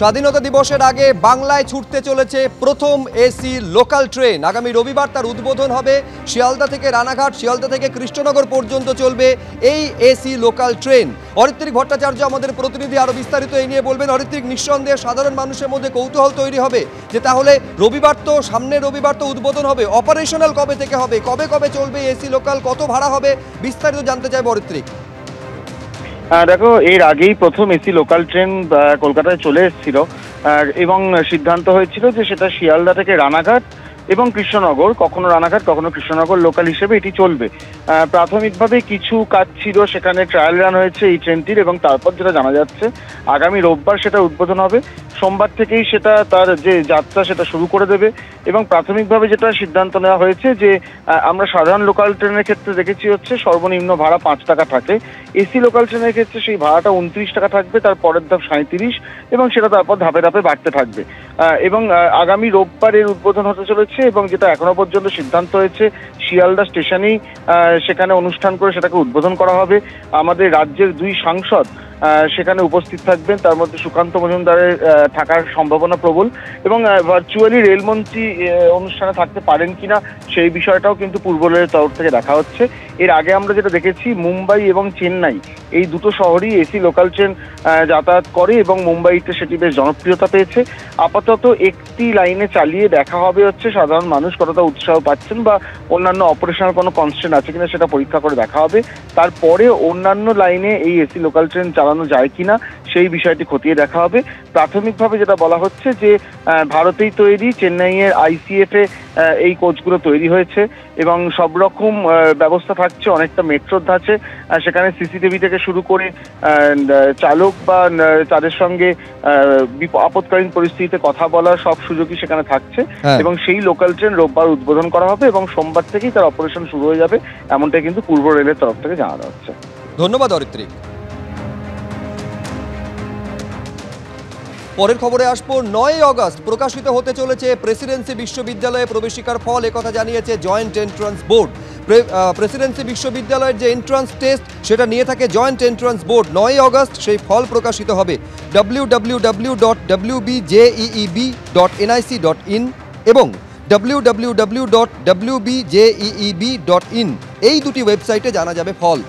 স্বাধীনতা দিবসের আগে বাংলায় ছুটতে চলেছে প্রথম এসি লোকাল ট্রেন। আগামী রবিবার তার উদ্বোধন হবে। শিয়ালদা থেকে রানাঘাট, শিয়ালদা থেকে কৃষ্ণনগর পর্যন্ত চলবে এই AC local train. Aritrik Bhattacharya আমাদের প্রতিনিধি, আরো বিস্তারিত এই নিয়ে বলবেন। অরিত্রিক, নিঃসন্দেহে সাধারণ মানুষের মধ্যে কৌতূহল তৈরি হবে যে তাহলে সামনের রবিবার তো উদ্বোধন হবে, অপারেশনাল কবে থেকে হবে, কবে কবে চলবে এসি লোকাল, কত ভাড়া হবে, বিস্তারিত জানতে চাইব অরিত্রিক। দেখো, এর আগেই প্রথম এসি লোকাল ট্রেন কলকাতায় চলে এসেছিল এবং সিদ্ধান্ত হয়েছিল যে সেটা শিয়ালদা থেকে রানাঘাট এবং কৃষ্ণনগর, কখনো রানাঘাট কখনো কৃষ্ণনগর লোকাল হিসেবে এটি চলবে। প্রাথমিকভাবে কিছু কাজ ছিল, সেখানে ট্রায়াল রান হয়েছে এই ট্রেনটির এবং তারপর যেটা জানা যাচ্ছে আগামী রোববার সেটা উদ্বোধন হবে। সোমবার থেকেই সেটা তার যে যাত্রা সেটা শুরু করে দেবে এবং প্রাথমিকভাবে যেটা সিদ্ধান্ত নেওয়া হয়েছে যে আমরা সাধারণ লোকাল ট্রেনের ক্ষেত্রে দেখেছি হচ্ছে সর্বনিম্ন ভাড়া 5 টাকা থাকে, এসি লোকাল ট্রেনের ক্ষেত্রে সেই ভাড়াটা 29 টাকা থাকবে, তার পরের ধাপ 37 এবং সেটা তারপর ধাপে ধাপে বাড়তে থাকবে। এবং আগামী রোববার এর উদ্বোধন হতে চলেছে এবং যেটা এখনো পর্যন্ত সিদ্ধান্ত হয়েছে শিয়ালদা স্টেশনেই সেখানে অনুষ্ঠান করে সেটাকে উদ্বোধন করা হবে। আমাদের রাজ্যের 2 সাংসদ সেখানে উপস্থিত থাকবেন, তার মধ্যে সুকান্ত মজুমদারের থাকার সম্ভাবনা প্রবল এবং ভার্চুয়ালি রেলমন্ত্রী অনুষ্ঠানে থাকতে পারেন কিনা সেই বিষয়টাও কিন্তু পূর্ব রেলের তরফ থেকে দেখা হচ্ছে। এর আগে আমরা যেটা দেখেছি মুম্বাই এবং চেন্নাই এই দুটো শহরই এসি লোকাল ট্রেন যাতায়াত করে এবং মুম্বাইতে সেটি বেশ জনপ্রিয়তা পেয়েছে। আপাতত একটি লাইনে চালিয়ে দেখা হবে হচ্ছে সাধারণ মানুষ কতটা উৎসাহ পাচ্ছেন বা অন্যান্য অপারেশনাল কোনো কনস্ট্রেন্ট আছে কিনা সেটা পরীক্ষা করে দেখা হবে। তারপরে অন্যান্য লাইনে এই এসি লোকাল ট্রেন চালানো যায় কিনা সেই বিষয়টি খতিয়ে দেখা হবে। প্রাথমিকভাবে যেটা বলা হচ্ছে যে ভারতেই তৈরি, চেন্নাইয়ের আইসিএফ এ এই কোচগুলো তৈরি হয়েছে এবং সব রকম ব্যবস্থা থাকছে, অনেকটা মেট্রোর ধাঁচে। সেখানে সিসিটিভি থেকে শুরু করে চালক বা তাদের সঙ্গে আপৎকালীন পরিস্থিতিতে কথা বলার সব সুযোগই সেখানে থাকছে এবং সেই লোকাল ট্রেন রোববার উদ্বোধন করা হবে এবং সোমবার থেকেই তার অপারেশন শুরু হয়ে যাবে, এমনটাই কিন্তু পূর্ব রেলের তরফ থেকে জানানো হচ্ছে। ধন্যবাদ অরিত্রিক। পরের খবরে আসবো। 9 আগস্ট প্রকাশিত হতে চলেছে প্রেসিডেন্সি বিশ্ববিদ্যালয়ে প্রবেশিকার ফল, একথা জানিয়েছে জয়েন্ট এন্ট্রান্স বোর্ড। প্রেসিডেন্সি বিশ্ববিদ্যালয়ের যে এন্ট্রান্স টেস্ট সেটা নিয়ে থাকে জয়েন্ট এন্ট্রান্স বোর্ড। 9 আগস্ট সেই ফল প্রকাশিত হবে। www.wbjeeb.nic.in এবং www.wbjeeb.in এই দুটি ওয়েবসাইটে জানা যাবে ফল।